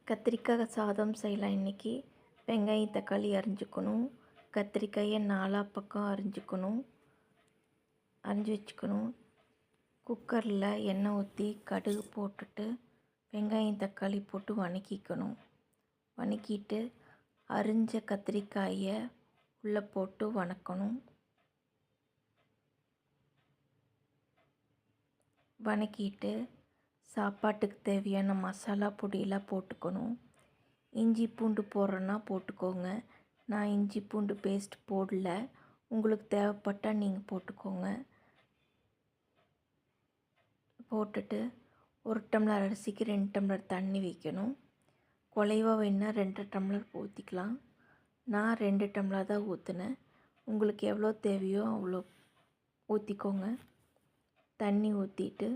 கத்திரிக்காய் சாதம் செய்யலாம் இன்றைக்கி. வெங்காயம் தக்காளி அரிஞ்சுக்கணும். கத்திரிக்காயை 4 பக்கம் அரிஞ்சு வச்சுக்கணும். குக்கரில் எண்ணெய் ஊற்றி கடுகு போட்டுட்டு வெங்காயம் தக்காளி போட்டு வணக்கிட்டு அரிஞ்ச கத்திரிக்காயை உள்ளே போட்டு வணக்கிட்டு சாப்பாட்டுக்கு தேவையான மசாலா பொடியெல்லாம் போட்டுக்கணும். இஞ்சி பூண்டு போடுறேன்னா போட்டுக்கோங்க. நான் இஞ்சி பூண்டு பேஸ்ட் போடல. உங்களுக்கு தேவைப்பட்டால் நீங்கள் போட்டுக்கோங்க. போட்டுட்டு 1 டம்ளர் அரிசிக்கு 2 டம்ளர் தண்ணி வைக்கணும். குலைவாக வேணுன்னா 2 டம்ளர் ஊற்றிக்கலாம். நான் 2 டம்ளர் தான் ஊற்றினேன். உங்களுக்கு எவ்வளோ தேவையோ அவ்வளோ ஊற்றிக்கோங்க. தண்ணி ஊற்றிட்டு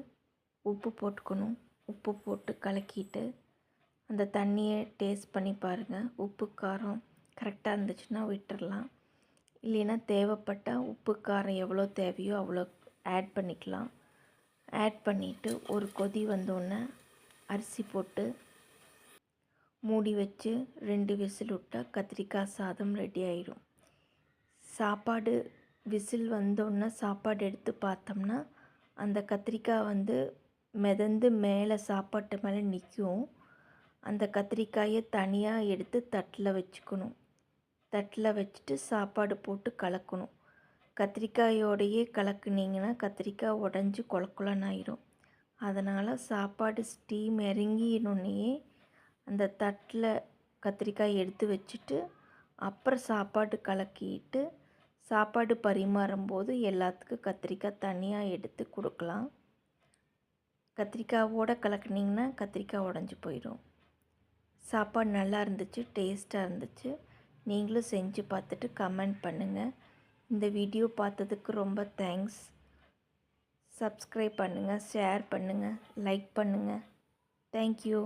உப்பு போட்டுக்கணும். உப்பு போட்டு கலக்கிட்டு அந்த தண்ணியை டேஸ்ட் பண்ணி பாருங்கள். உப்பு காரம் கரெக்டாக இருந்துச்சுன்னா விட்டுறலாம். இல்லைன்னா தேவைப்பட்டால் உப்பு காரம் எவ்வளோ தேவையோ அவ்வளோ ஆட் பண்ணிக்கலாம். ஆட் பண்ணிவிட்டு ஒரு கொதி வந்தோடனே அரிசி போட்டு மூடி வச்சு 2 விசில் விட்டால் கத்திரிக்காய் சாதம் ரெடி ஆகிடும். சாப்பாடு விசில் வந்தோடனே சாப்பாடு எடுத்து பார்த்தோம்னா அந்த கத்திரிக்காய் மிதந்து மேலே சாப்பாட்டு மேலே நிற்கும். அந்த கத்திரிக்காயை தனியாக எடுத்து தட்டில் வச்சுக்கணும். தட்டில் வச்சுட்டு சாப்பாடு போட்டு கலக்கணும். கத்திரிக்காயோடையே கலக்குனிங்கன்னா கத்திரிக்காய் உடஞ்சி கொலன்னு ஆயிடும். அதனால் சாப்பாடு ஸ்டீம் இறங்கினோடனே அந்த தட்டில் கத்திரிக்காய் எடுத்து வச்சுட்டு அப்புறம் சாப்பாடு கலக்கிட்டு சாப்பாடு பரிமாறும்போது எல்லாத்துக்கும் கத்திரிக்காய் தனியாக எடுத்து கொடுக்கலாம். கத்திரிக்காவோடு கலக்குனிங்கன்னா கத்திரிக்காய் உடஞ்சி போயிடும். சாப்பாடு நல்லா இருந்துச்சு, டேஸ்ட்டாக இருந்துச்சு. நீங்களும் செஞ்சு பார்த்துட்டு கமெண்ட் பண்ணுங்கள். இந்த வீடியோ பார்த்ததுக்கு ரொம்ப தேங்க்ஸ். சப்ஸ்கிரைப் பண்ணுங்கள், ஷேர் பண்ணுங்கள், லைக் பண்ணுங்கள். தேங்க்யூ.